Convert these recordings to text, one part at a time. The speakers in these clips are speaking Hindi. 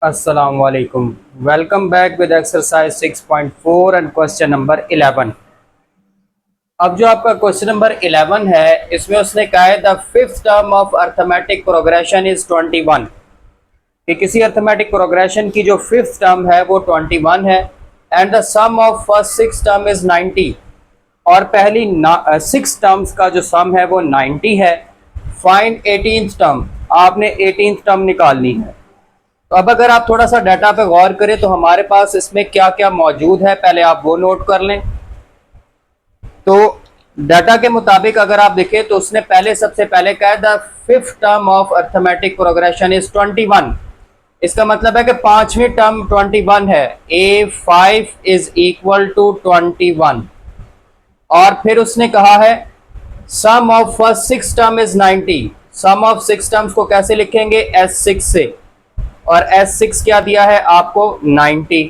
अस्सलाम वालेकुम। Welcome back with exercise 6.4 and question number 11। अब जो आपका क्वेश्चन नंबर 11 है, इसमें उसने कहा है the fifth term of arithmetic progression is 21, कि किसी अर्थमेटिक प्रोग्रेशन की जो फिफ्थ टर्म है वो 21 है। And the sum of first six term is 90, और पहली सिक्स टर्म्स का जो सम है वो 90 है। फाइंड 18th टर्म, आपने 18th टर्म निकालनी है। तो अब अगर आप थोड़ा सा डाटा पे गौर करें तो हमारे पास इसमें क्या क्या मौजूद है, पहले आप वो नोट कर लें। तो डाटा के मुताबिक अगर आप देखें तो उसने सबसे पहले कहा the fifth term of arithmetic progression is 21। इसका मतलब है कि पांचवी टर्म 21 है। A5 is equal to 21। और फिर उसने कहा है sum of first six term is 90। Sum of six terms को कैसे लिखेंगे? S6 से, और S6 क्या दिया है आपको? 90।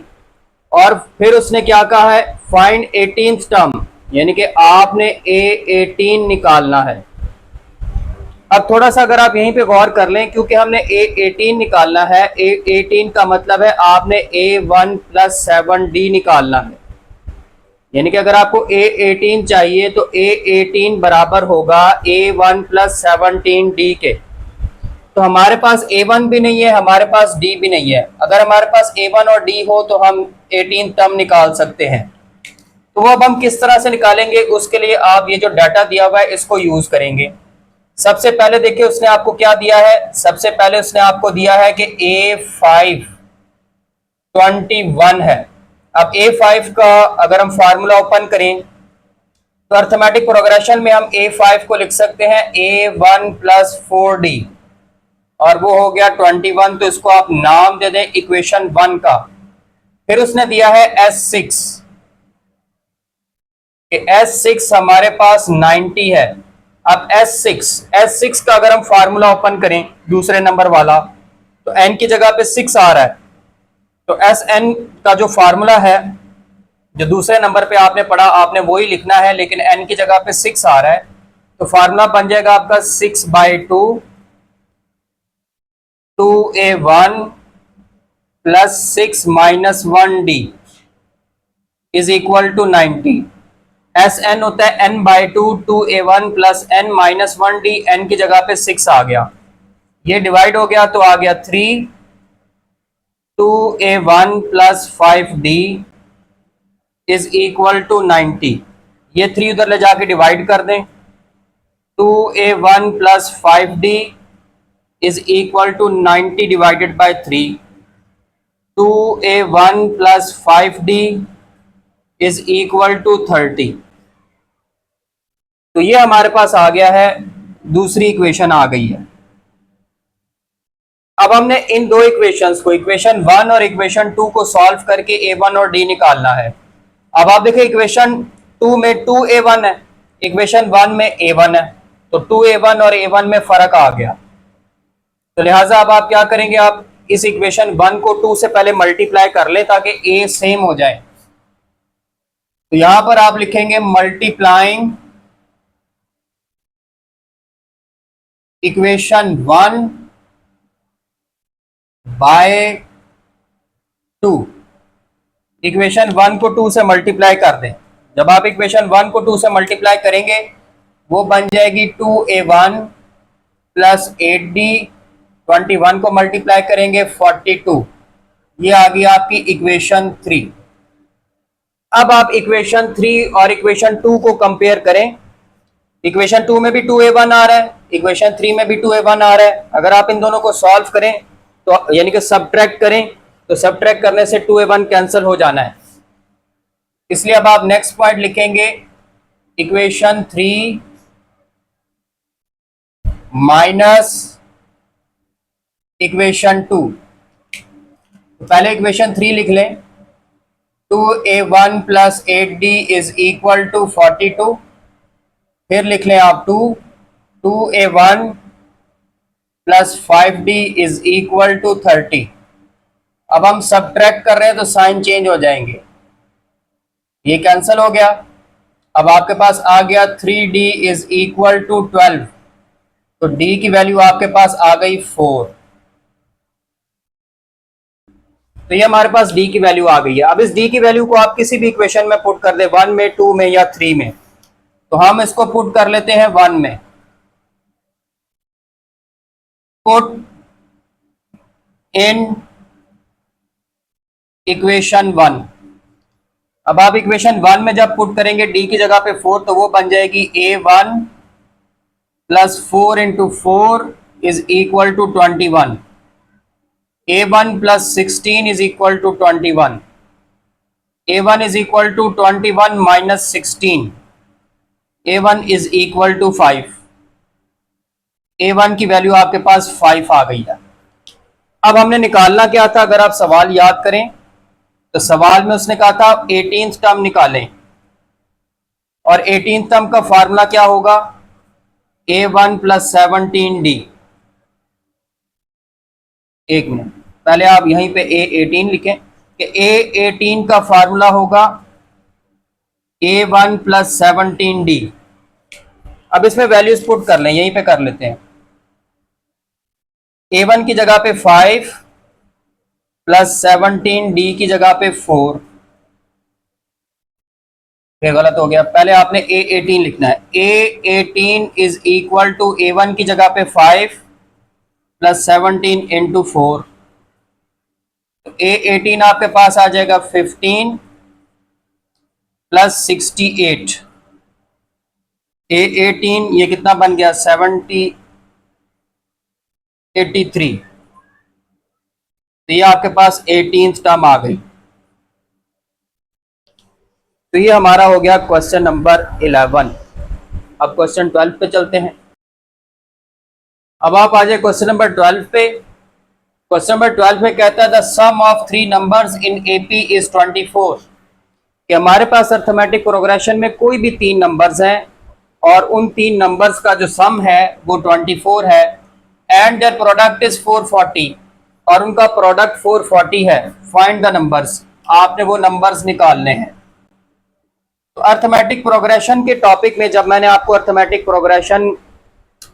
और फिर उसने क्या कहा है? फाइंड 18th टर्म, यानी कि आपने A18 निकालना है। अब थोड़ा सा अगर आप यहीं पे गौर कर लें, क्योंकि हमने A18 निकालना है, A18 का मतलब है आपने A1 प्लस 7D निकालना है। यानी कि अगर आपको A18 चाहिए तो A18 बराबर होगा A1 प्लस 17D के। तो हमारे पास A1 भी नहीं है, हमारे पास D भी नहीं है। अगर हमारे पास A1 और D हो तो हम 18 टर्म निकाल सकते हैं। तो वो अब हम किस तरह से निकालेंगे, उसके लिए आप ये जो डाटा दिया हुआ है इसको यूज करेंगे। सबसे पहले देखिए उसने आपको क्या दिया है। सबसे पहले उसने आपको दिया है कि A5 21 है। अब A5 का अगर हम फार्मूला ओपन करें तो अर्थमेटिक प्रोग्रेशन में हम A5 को लिख सकते हैं A1 प्लस 4D, और वो हो गया 21। तो इसको आप नाम दे दें इक्वेशन 1 का। फिर उसने दिया है S6, S6 हमारे पास 90 है। अब S6 का अगर हम फार्मूला ओपन करें दूसरे नंबर वाला, तो n की जगह पे 6 आ रहा है। तो Sn का जो फार्मूला है जो दूसरे नंबर पे आपने पढ़ा, आपने वही लिखना है, लेकिन n की जगह पे 6 आ रहा है। तो फार्मूला बन जाएगा आपका 6/2 2A1 plus 6 minus 1D is equal to 90। Sn होता है n/2 2A1 plus n minus 1D। n की जगह पे 6 आ गया, ये डिवाइड हो गया तो आ गया 3 2A1 plus 5D is equal to 90। ये 3 उधर ले जाके डिवाइड कर दें। 2A1 plus 5D is equal to 90 divided by 3। 2A1 plus 5D is equal to 30। तो ये हमारे पास आ गया है, दूसरी इक्वेशन आ गई है। अब हमने इन दो इक्वेशंस को, इक्वेशन 1 और इक्वेशन 2 को सॉल्व करके A1 और D निकालना है। अब आप देखिए इक्वेशन 2 में 2A1 है, इक्वेशन 1 में A1 है, तो 2A1 और A1 में फर्क आ गया। तो लिहाजा अब आप क्या करेंगे, आप इस इक्वेशन 1 को 2 से पहले मल्टीप्लाई कर ले ताकि A सेम हो जाए। तो यहां पर आप लिखेंगे मल्टीप्लाइंग इक्वेशन 1 बाय 2। इक्वेशन 1 को 2 से मल्टीप्लाई कर दें। जब आप इक्वेशन 1 को 2 से मल्टीप्लाई करेंगे वो बन जाएगी 2A1 प्लस 8D। 21 को मल्टीप्लाई करेंगे 42। ये आ गई आपकी इक्वेशन 3। अब आप इक्वेशन 3 और इक्वेशन 2 को कंपेयर करें। इक्वेशन 2 में भी 2A1 आ रहा है, इक्वेशन 3 में भी 2A1 आ रहा है। अगर आप इन दोनों को सॉल्व करें तो यानी कि सब्ट्रैक्ट करें, तो सब्ट्रैक्ट करने से 2A1 कैंसिल हो जाना है। इसलिए अब आप नेक्स्ट पॉइंट लिखेंगे इक्वेशन 3 माइनस इक्वेशन 2। तो पहले इक्वेशन 3 लिख लें, 2A1 plus 8D is equal to 42। फिर लिख लें आप 2A1 plus 5D is equal to 30। अब हम सब्ट्रैक्ट कर रहे हैं तो साइन चेंज हो जाएंगे, ये कैंसिल हो गया। अब आपके पास आ गया 3D इज इक्वल टू 12। तो D की वैल्यू आपके पास आ गई 4। तो ये हमारे पास डी की वैल्यू आ गई है। अब इस डी की वैल्यू को आप किसी भी इक्वेशन में पुट कर दे, 1 में, 2 में या 3 में। तो हम इसको पुट कर लेते हैं 1 में। Put in equation 1। अब आप इक्वेशन 1 में जब पुट करेंगे डी की जगह पे 4, तो वो बन जाएगी a1 plus 4 into 4 is equal to 21। a1 plus 16 is equal to 21। a1 is equal to 21 minus 16। a1 is equal to 5। a1 की वैल्यू आपके पास 5 आ गई है। अब हमने निकालना क्या था, अगर आप सवाल याद करें तो सवाल में उसने कहा था 18th टर्म निकालें, और 18th टर्म का फार्मूला क्या होगा, a1 प्लस 17d। एक मिनट, पहले आप यहीं पे a18 लिखें कि a18 का फार्मूला होगा a1 प्लस 17d। अब इसमें वैल्यूज पुट कर लें, यहीं पे कर लेते हैं। a1 की जगह पे 5 प्लस 17d की जगह पे 4। ये गलत हो गया, पहले आपने a18 लिखना है। a18 is equal to a1 की जगह पे 5 प्लस 17 इंटू 4। तो a18 आपके पास आ जाएगा 15 प्लस 68। a18 ये कितना बन गया, 83। तो ये आपके पास 18th टर्म आ गई। तो ये हमारा हो गया क्वेश्चन नंबर 11। अब क्वेश्चन 12 पे चलते हैं। अब आप आ जाए क्वेश्चन नंबर 12 पे। क्वेश्चन नंबर 12 पे कहता है the sum of 3 numbers in AP is 24। कि हमारे पास अर्थमेटिक प्रोग्रेशन में कोई भी 3 नंबर्स हैं और उन 3 नंबर्स का जो सम है वो 24 है, एंड देयर प्रोडक्ट इज 440, और उनका प्रोडक्ट 440 है। फाइंड द नंबर्स, आपने वो नंबर्स निकालने हैं। तो अर्थमेटिक प्रोग्रेशन के टॉपिक में जब मैंने आपको अर्थमेटिक प्रोग्रेशन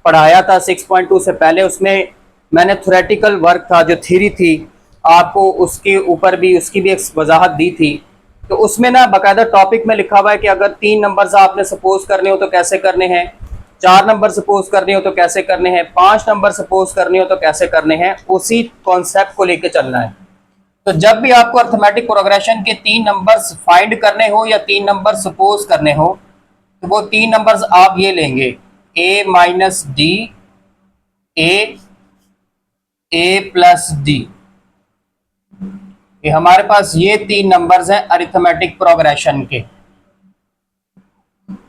पढ़ाया था 6.2 से पहले, उसमें मैंने थ्योरेटिकल वर्क था, जो थ्योरी थी, आपको उसके ऊपर भी उसकी भी एक वजाहत दी थी। तो उसमें ना बाकायदा टॉपिक में लिखा हुआ है कि अगर 3 नंबर्स आपने सपोज करने हो तो कैसे करने हैं, 4 नंबर सपोज करने हो तो कैसे करने हैं, 5 नंबर सपोज करने हो तो कैसे करने हैं। उसी कॉन्सेप्ट को लेकर चलना है। तो जब भी आपको अर्थमेटिक प्रोग्रेशन के 3 नंबर्स फाइंड करने हो या 3 नंबर सपोज करने हो, तो वो 3 नंबर्स आप ये लेंगे, a minus D, A plus D. ये हमारे पास ये 3 नंबर्स हैं अरिथमेटिक प्रोग्रेशन के।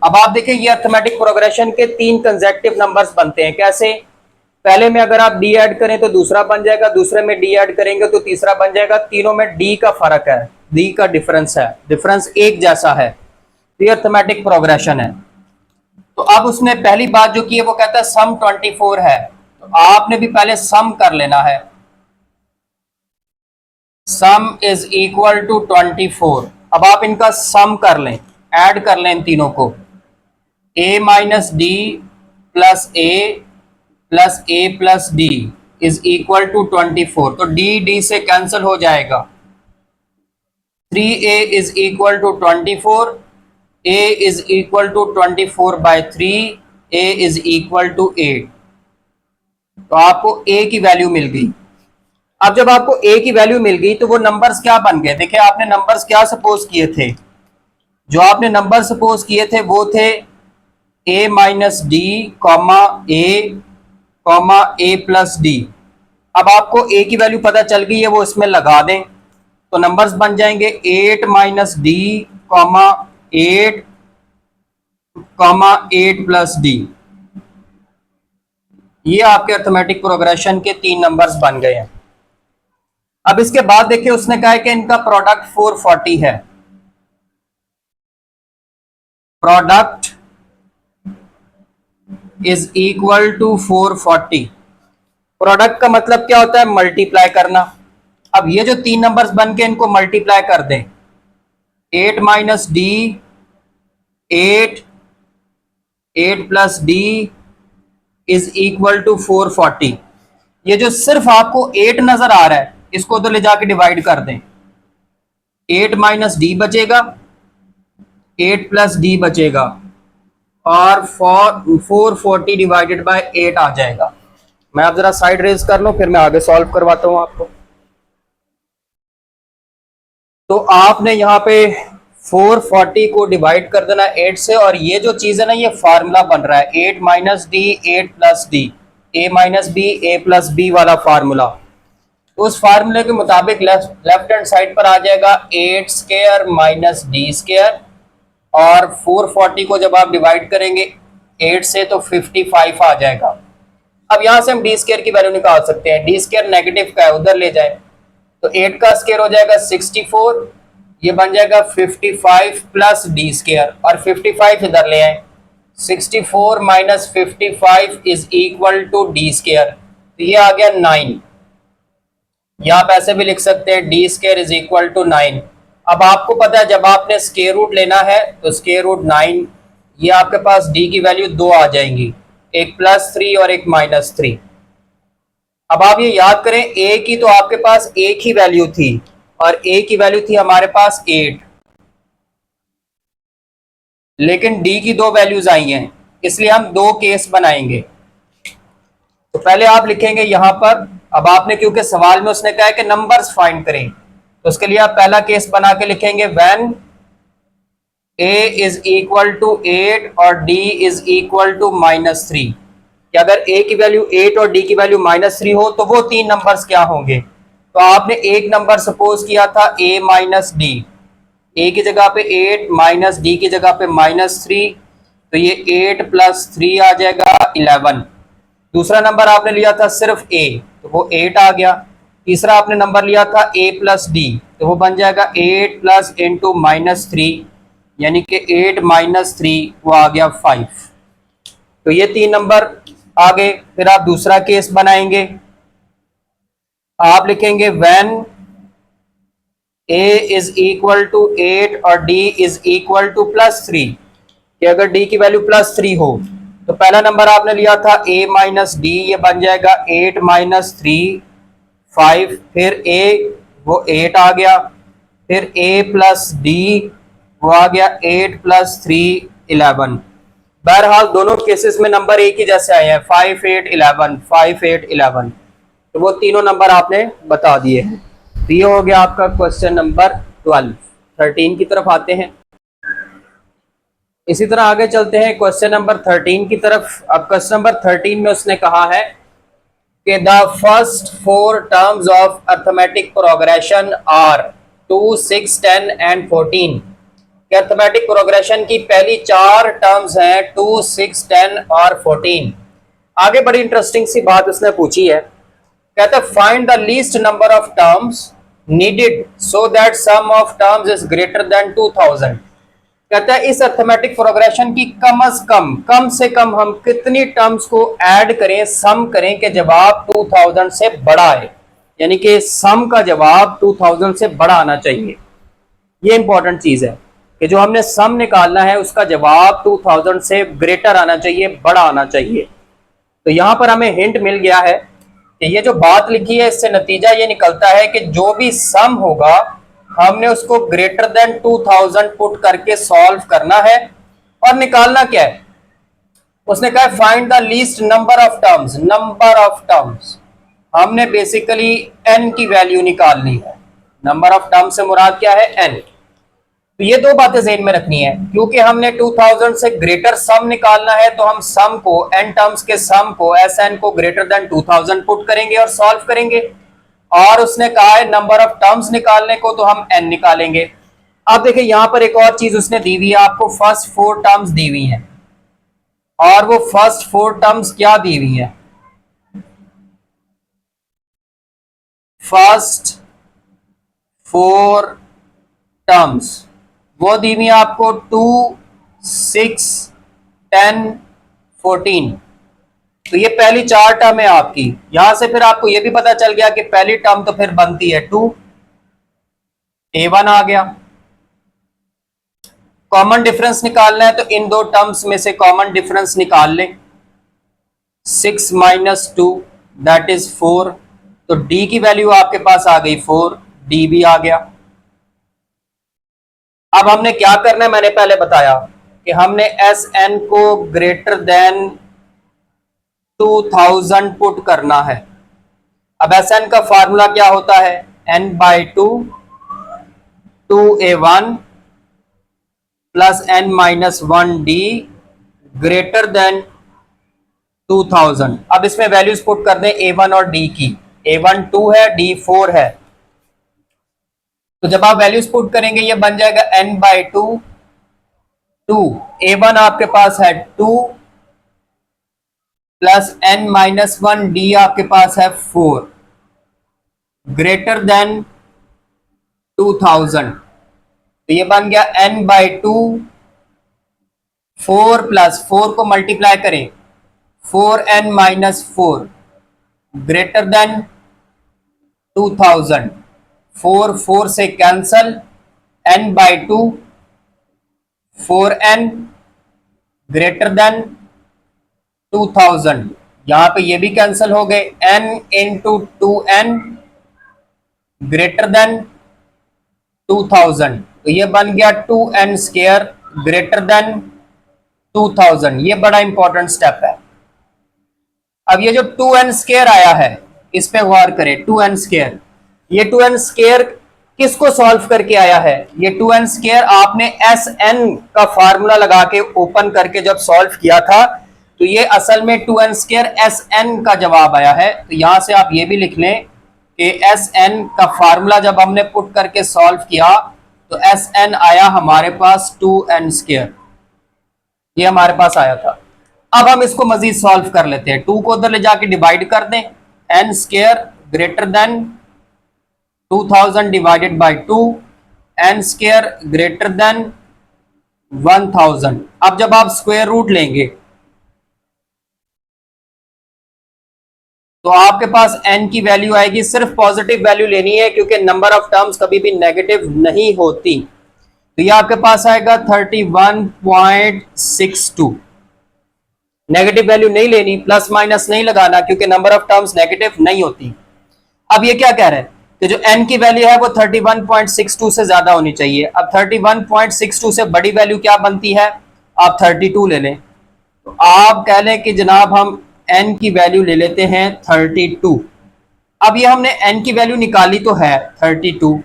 अब आप देखिए ये अरिथमेटिक प्रोग्रेशन के 3 कंसेक्टिव नंबर्स बनते हैं। कैसे, पहले में अगर आप डी ऐड करें तो दूसरा बन जाएगा, दूसरे में डी ऐड करेंगे तो तीसरा बन जाएगा। तीनों में डी का फर्क है, डी का डिफरेंस है, डिफरेंस एक जैसा है। ये अरिथमेटिक प्रोग्रेशन है। तो अब उसने पहली बात जो की है वो कहता है सम 24 है। तो आपने भी पहले सम कर लेना है। Sum is equal to 24। अब आप इनका सम कर लें, ऐड कर लें इन तीनों को। a minus D plus A plus D is equal to 24। तो डी डी से कैंसिल हो जाएगा। 3a is equal to 24, a is equal to 24 by 3, a is equal to 8। तो आपको a की वैल्यू मिल गई। अब जब आपको a की वैल्यू मिल गई तो वो नंबर्स क्या बन गए, देखिए आपने नंबर्स क्या सपोज किए थे। जो आपने नंबर सपोज किए थे वो थे a minus D comma A plus D. अब आपको a की वैल्यू पता चल गई है, वो इसमें लगा दें तो नंबर्स बन जाएंगे 8 minus D comma 8 plus D. ये आपके अरिथमेटिक प्रोग्रेशन के 3 नंबर्स बन गए हैं। अब इसके बाद देखिए उसने कहा है कि इनका प्रोडक्ट 440 है। Product is equal to 440। Product का मतलब क्या होता है, मल्टीप्लाई करना। अब ये जो 3 नंबर्स बन के इनको मल्टीप्लाई कर दें, 8 minus D 8 plus D is equal to 440। ये जो सिर्फ आपको 8 नजर आ रहा है, इसको उधर ले जाके डिवाइड कर दें, 8 माइनस डी बचेगा, 8 प्लस डी बचेगा और 440 डिवाइडेड बाय 8 आ जाएगा। मैं आप जरा साइड रेज कर लूं, फिर मैं आगे सॉल्व करवाता हूं आपको। तो आपने यहाँ पे 440 को डिवाइड कर देना 8 से, और ये जो चीज है ना, ये फार्मूला बन रहा है 8 माइनस डी 8 प्लस डी, ए माइनस बी ए प्लस बी वाला फार्मूला। तो उस फार्मूले के मुताबिक लेफ्ट हैंड साइड पर आ जाएगा 8 स्क्वायर माइनस डी स्क्वायर, और 440 को जब आप डिवाइड करेंगे 8 से तो 55 आ जाएगा। अब यहां से हम डी स्क्वायर की वैल्यू निकाल सकते हैं, डी स्क्वायर नेगेटिव का है, उधर ले जाए तो 8 का स्क्वायर हो जाएगा 64, ये बन जाएगा 55 प्लस डी स्क्वायर, और 55 इधर ले आए, 64 minus 55 is equal to D square, तो ये आ गया 9। या आप ऐसे भी लिख सकते हैं D square is equal to 9। अब आपको पता है जब आपने स्क्वायर रूट लेना है तो स्क्वायर रूट 9, ये आपके पास डी की वैल्यू 2 आ जाएंगी, एक +3 और एक -3। अब आप ये याद करें ए की तो आपके पास एक ही वैल्यू थी, और ए की वैल्यू थी हमारे पास 8, लेकिन डी की 2 वैल्यूज आई हैं, इसलिए हम 2 केस बनाएंगे। तो पहले आप लिखेंगे यहां पर, अब आपने क्योंकि सवाल में उसने कहा है कि नंबर्स फाइंड करें, तो उसके लिए आप पहला केस बना के लिखेंगे when a is equal to 8 और d इज इक्वल टू -3, कि अगर a की वैल्यू 8 और d की वैल्यू -3 हो तो वो 3 नंबर्स क्या होंगे। तो आपने एक नंबर सपोज किया था a माइनस डी, a की जगह पे 8 माइनस डी की जगह पे -3, तो ये 8 प्लस 3 आ जाएगा 11। दूसरा नंबर आपने लिया था सिर्फ a, तो वो 8 आ गया। तीसरा आपने नंबर लिया था a प्लस डी, तो वो बन जाएगा 8 प्लस इंटू -3, यानी कि 8 माइनस 3 वो आ गया 5। तो ये 3 नंबर आ गए। फिर आप दूसरा केस बनाएंगे, आप लिखेंगे when a is equal to 8 और d इज इक्वल टू +3, कि अगर d की वैल्यू +3 हो तो पहला नंबर आपने लिया था a माइनस डी, ये बन जाएगा 8 माइनस 3 5, फिर a वो 8 आ गया, फिर a प्लस डी वो आ गया 8 प्लस 3 11। बहरहाल दोनों केसेस में नंबर एक ही जैसे आए हैं 5 8 11 5 8 11, तो वो तीनों नंबर आपने बता दिए हैं। तो ये हो गया आपका क्वेश्चन नंबर 12। 13 की तरफ आते हैं। इसी तरह आगे चलते हैं क्वेश्चन नंबर 13 की तरफ। अब क्वेश्चन नंबर 13 में उसने कहा है कि the first 4 terms of arithmetic progression are 2 6 10 and 14। Arithmetic progression की पहली 4 टर्म्स हैं 2 6 10 और 14। आगे बड़ी इंटरेस्टिंग सी बात उसने पूछी है, कहता है find the least number of terms needed so that sum of terms is greater than 2000। कहता है इस अर्थमेटिक प्रोग्रेशन की कम से कम हम कितनी टर्म्स को ऐड करें, सम करें कि जवाब 2000 से बड़ा है, यानी कि सम का जवाब 2000 से बड़ा आना चाहिए। ये इंपॉर्टेंट चीज है कि जो हमने सम निकालना है उसका जवाब 2000 से ग्रेटर आना चाहिए, बड़ा आना चाहिए। तो यहां पर हमें हिंट मिल गया है कि ये जो बात लिखी है इससे नतीजा ये निकलता है कि जो भी सम होगा हमने उसको ग्रेटर देन 2000 पुट करके सॉल्व करना है। और निकालना क्या है, उसने कहा find the least number of terms. Number of terms हमने बेसिकली n की वैल्यू निकालनी है। नंबर ऑफ टर्म्स से मुराद क्या है, n। तो ये दो बातें ज़हन में रखनी है, क्योंकि हमने 2000 से ग्रेटर सम निकालना है तो हम सम को n टर्म्स के सम को Sn को ग्रेटर देन 2000 पुट करेंगे और सॉल्व करेंगे। और उसने कहा है नंबर ऑफ टर्म्स निकालने को तो हम n निकालेंगे। अब देखिए यहां पर एक और चीज उसने दी हुई है, आपको फर्स्ट 4 टर्म्स दी हुई हैं, और वो फर्स्ट 4 टर्म्स क्या दी हुई हैं, फर्स्ट 4 टर्म्स वो दी हुई है आपको 2 6 10 14। तो ये पहली 4 टर्म है आपकी। यहां से फिर आपको ये भी पता चल गया कि पहली टर्म तो फिर बनती है 2, a1 आ गया। कॉमन डिफरेंस निकालना है तो इन दो टर्म्स में से कॉमन डिफरेंस निकाल लें। 6 - 2 दैट इज 4, तो डी की वैल्यू आपके पास आ गई 4, डी भी आ गया। अब हमने क्या करना है, मैंने पहले बताया कि हमने एस एन को ग्रेटर देन 2000 पुट करना है। अब एस एन का फार्मूला क्या होता है, N by two 2a1 plus N minus 1d greater than 2000। अब इसमें वैल्यूज पुट कर दें A1 और D की। A1 2 है, D 4 है। तो जब आप वैल्यूज पुट करेंगे ये बन जाएगा n बाई टू 2। A1 आपके पास है 2 प्लस n माइनस 1 D आपके पास है 4 ग्रेटर देन 2000। तो ये बन गया n बाई टू 4 प्लस 4 को मल्टीप्लाई करें 4n माइनस 4 ग्रेटर देन 2000। 4 4 से cancel, n by two 4n greater than 2000। यहां पे ये भी कैंसल हो गए, n into 2n greater than 2000। तो ये बन गया 2n स्क्वायर ग्रेटर देन 2000। ये बड़ा इंपॉर्टेंट स्टेप है। अब ये जो 2n स्क्वायर आया है इस पे गौर करें। 2n स्क्वायर, ये 2n स्क्वायर किसको सॉल्व करके आया है, ये 2n स्क्वायर आपने Sn का फार्मूला लगा के ओपन करके जब सॉल्व किया था तो ये असल में 2n स्क्वायर Sn का जवाब आया है। तो यहां से आप ये भी लिख लें कि Sn का फार्मूला जब हमने पुट करके सॉल्व किया तो Sn आया हमारे पास 2n स्क्वायर, ये हमारे पास आया था। अब हम इसको मजीद सॉल्व कर लेते हैं। 2 को उधर ले जाके डिवाइड कर दें, n square greater than 2000 divided by 2, n square greater than 1000। अब जब आप स्क्वायर रूट लेंगे तो आपके पास n की वैल्यू आएगी, सिर्फ पॉजिटिव वैल्यू लेनी है क्योंकि नंबर ऑफ टर्म्स कभी भी नेगेटिव नहीं होती। तो ये आपके पास आएगा 31.62। नेगेटिव वैल्यू नहीं लेनी, प्लस माइनस नहीं लगाना क्योंकि नंबर ऑफ टर्म्स नेगेटिव नहीं होती। अब ये क्या कह रहे हैं कि जो n की वैल्यू है वो 31.62 से ज्यादा होनी चाहिए। अब 31.62 से बड़ी वैल्यू क्या बनती है, आप 32 ले लें। तो आप कह लें कि जनाब हम n की वैल्यू ले लेते हैं 32। अब ये हमने n की वैल्यू निकाली तो है 32,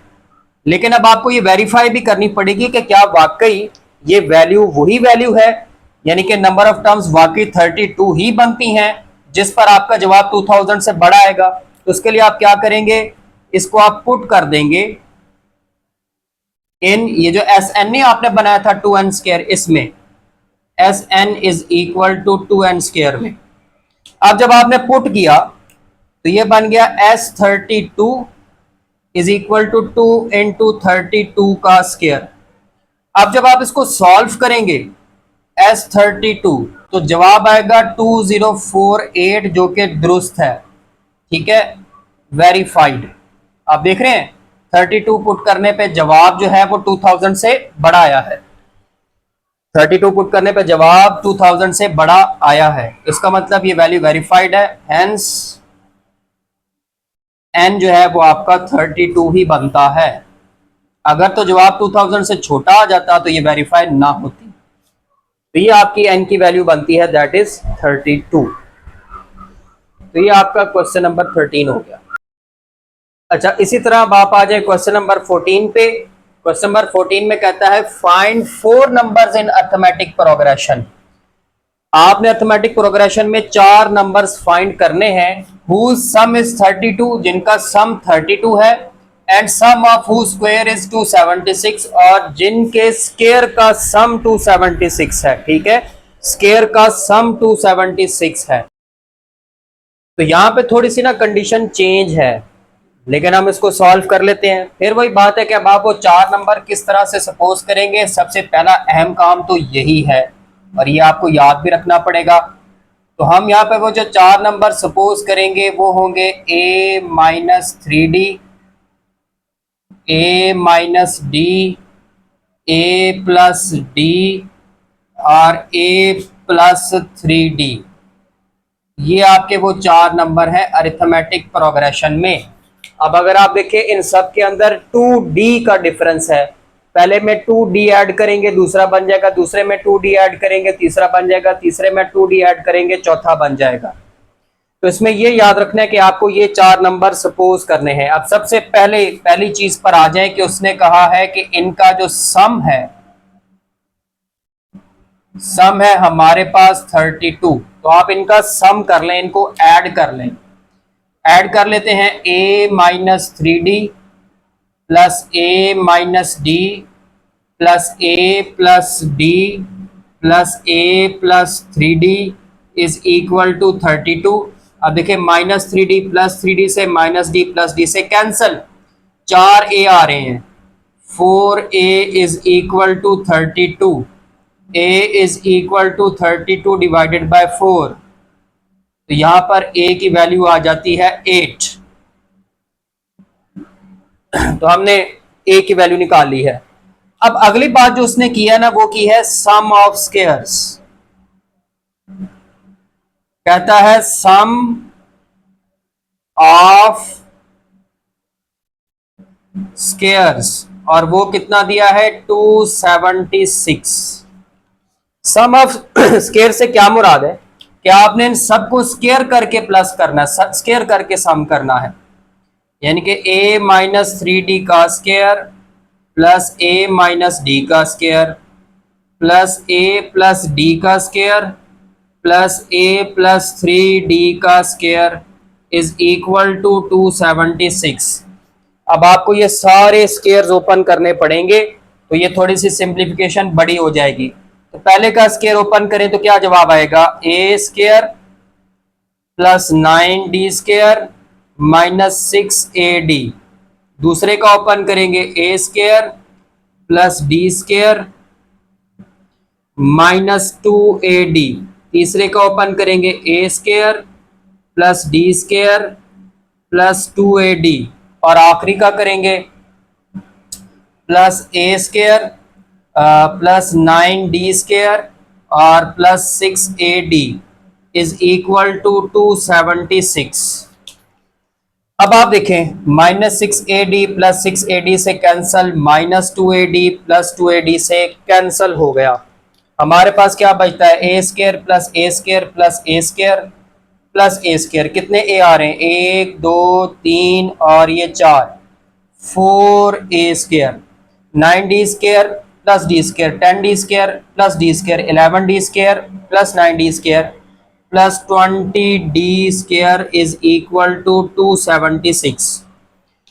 लेकिन अब आपको ये वेरीफाई भी करनी पड़ेगी कि क्या वाकई ये वैल्यू वही वैल्यू है, यानी कि नंबर ऑफ टर्म्स वाकई 32 ही बनती हैं जिस पर आपका जवाब 2000 से बड़ा आएगा। तो उसके लिए आप क्या करेंगे, इसको आप पुट कर देंगे इन ये जो Sn आपने बनाया था 2n स्क्वायर, इसमें Sn is equal to 2n square में। अब जब आपने पुट किया तो ये बन गया S32 is equal to 2 into 32 का स्क्वायर। अब जब आप इसको सॉल्व करेंगे S32 तो जवाब आएगा 2048 जो कि दुरुस्त है, ठीक है, वेरीफाइड। आप देख रहे हैं 32 पुट करने पे जवाब जो है वो 2000 से बड़ा आया है। 32 पुट करने पे जवाब 2000 से बड़ा आया है, इसका मतलब ये वैल्यू वेरीफाइड है। हेंस n जो है वो आपका 32 ही बनता है। अगर तो जवाब 2000 से छोटा आ जाता तो ये वेरीफाइड ना होती। तो ये आपकी n की वैल्यू बनती है, दैट इज 32। तो ये आपका क्वेश्चन नंबर 13 हो गया। अच्छा, इसी तरह अब आप आ जाए क्वेश्चन नंबर 14 पे। क्वेश्चन नंबर 14 में कहता है find 4 numbers in arithmetic progression. आपने अर्थमेटिक प्रोग्रेशन में 4 नंबर्स फाइंड करने हैं whose sum is 32, जिनका सम 32 है, and sum of whose square is 276, और जिनके स्क्वायर का सम 276 है। ठीक है, स्क्वायर का सम 276 है। तो यहां पे थोड़ी सी ना कंडीशन चेंज है, लेकिन हम इसको सॉल्व कर लेते हैं। फिर वही बात है कि अब आप वो 4 नंबर किस तरह से सपोज करेंगे। सबसे पहला अहम काम तो यही है और ये आपको याद भी रखना पड़ेगा। तो हम यहाँ पे वो जो 4 नंबर सपोज करेंगे वो होंगे a minus 3d, a minus d, a plus d और a प्लस 3d। ये आपके वो 4 नंबर हैं अरिथमेटिक प्रोग्रेशन में। अब अगर आप देखें इन सब के अंदर 2D का डिफरेंस है। पहले में 2D ऐड करेंगे, दूसरा बन जाएगा, दूसरे में 2D ऐड करेंगे, तीसरा बन जाएगा, तीसरे में 2D ऐड करेंगे, चौथा बन जाएगा। तो इसमें ये याद रखना है कि आपको ये 4 नंबर सपोज करने हैं। अब सबसे पहले पहली चीज पर आ जाए कि उसने कहा है कि इनका जो सम है हमारे पास 32। तो आप इनका सम कर लें, इनको ऐड कर लें। ऐड कर लेते हैं a-3d plus a-d plus a plus d plus a plus 3d is equal to 32। अब देखिए -3d प्लस 3d से -d प्लस d से कैंसल, 4a आ रहे हैं, 4a is equal to 32। a is equal to 32 divided by 4। तो यहां पर a की वैल्यू आ जाती है 8। तो हमने a की वैल्यू निकाल ली है। अब अगली बात जो उसने की है ना, वो की है सम ऑफ स्केयर्स। कहता है सम ऑफ स्केयर्स, और वो कितना दिया है 276। सम ऑफ स्केयर से क्या मुराद है कि आपने इन सबको स्केयर करके प्लस करना है, स्केयर करके सम करना है। यानी कि a-3d का स्केयर प्लस a-d का square plus a plus d का square plus a plus 3d का स्केयर इज इक्वल टू 276। अब आपको ये सारे स्केयर्स ओपन करने पड़ेंगे, तो ये थोड़ी सी सिंप्लीफिकेशन बड़ी हो जाएगी। तो पहले का स्केयर ओपन करें तो क्या जवाब आएगा, a square plus 9d square minus 6ad। दूसरे का ओपन करेंगे a square plus d square minus 2ad। तीसरे का ओपन करेंगे a square plus d square plus 2ad। और आखिरी का करेंगे plus a square plus 9d square और plus 6ad is equal to 276। अब आप देखें -6ad प्लस 6ad से कैंसल, -2ad प्लस 2ad से कैंसल हो गया। हमारे पास क्या बचता है, a square plus a square plus a square plus a square. कितने a आ रहे हैं, 1 2 3 और ये 4, 4a square. 9d square plus d square, 10d square plus d square, 11d square plus 9d square plus 20d square is equal to 276।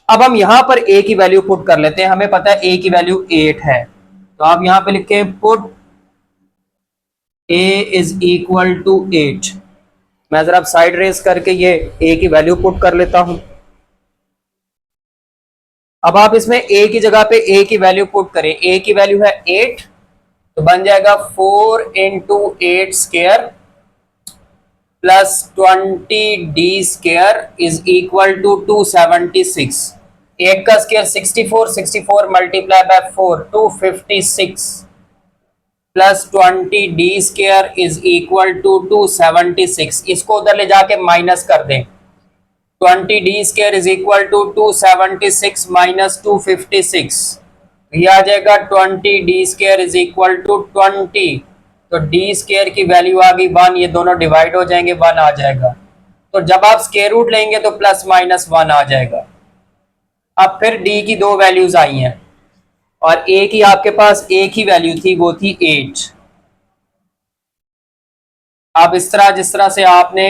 अब हम यहां पर a की वैल्यू पुट कर लेते हैं। हमें पता है a की वैल्यू 8 है, तो आप यहां पे लिखें put a is equal to 8। मैं जरा साइड रेस करके ये a की वैल्यू पुट कर लेता हूं। अब आप इसमें a की जगह पे a की वैल्यू पुट करें। a की वैल्यू है 8, तो बन जाएगा 4 into 8 square plus 20d square is equal to 276। 8 का square 64, 64 multiply by 4 256 plus 20d square is equal to 276। इसको उधर ले जाके माइनस कर दें। 20d square is equal to 276 minus 256, ये आ जाएगा 20d square is equal to 20। तो d स्केयर की वैल्यू आ गई 1, ये दोनों डिवाइड हो जाएंगे, 1 आ जाएगा। तो जब आप स्केयर रूट लेंगे तो प्लस माइनस 1 आ जाएगा। अब फिर d की 2 वैल्यूज आई हैं और a की आपके पास एक ही वैल्यू थी, वो थी 8। अब इस तरह जिस तरह से आपने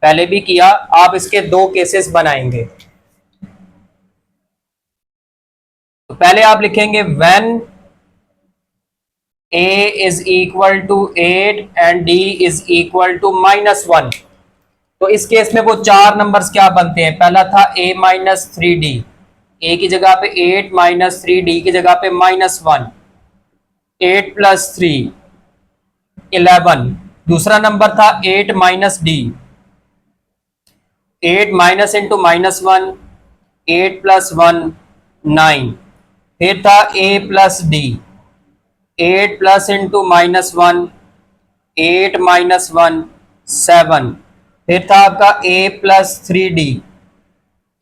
पहले भी किया, आप इसके 2 केसेस बनाएंगे। तो पहले आप लिखेंगे when a is equal to 8 and d is equal to -1। तो इस केस में वो 4 नंबर्स क्या बनते हैं, पहला था a-3d, a की जगह पे 8 माइनस 3d की जगह पे -1, 8 प्लस 3 11। दूसरा नंबर था 8 minus d, 8 minus into -1, 8 plus 1 9। फिर था a plus d, 8 plus into -1, 8 minus 1 7। फिर था आपका a plus 3d,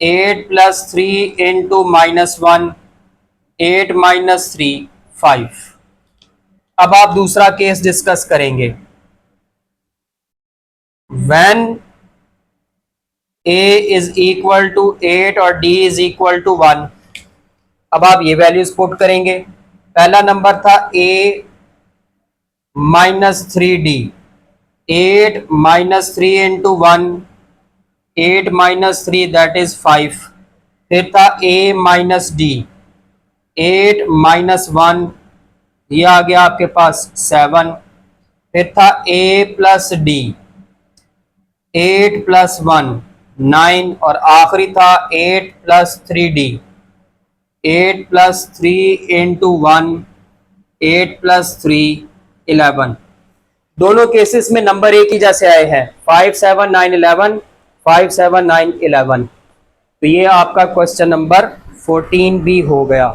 8 plus 3 into -1, 8 minus 3 5। अब आप दूसरा केस डिस्कस करेंगे। When a is equal to 8 और d इज इक्वल टू 1, अब आप ये वैल्यूज पुट करेंगे। पहला नंबर था a minus 3d, 8 minus 3 into 1, 8 minus 3 that is 5। फिर था a माइनस d, 8 माइनस 1, ये आ गया आपके पास 7। फिर था a प्लस d, 8 प्लस 1 9, और आखिरी था 8 plus 3d, 8 plus 3 into 1, 8 plus 3 11। दोनों केसेस में नंबर एक ही जैसे आए हैं, 5 7 9 11, 5 7 9 11। तो ये आपका क्वेश्चन नंबर 14 भी हो गया।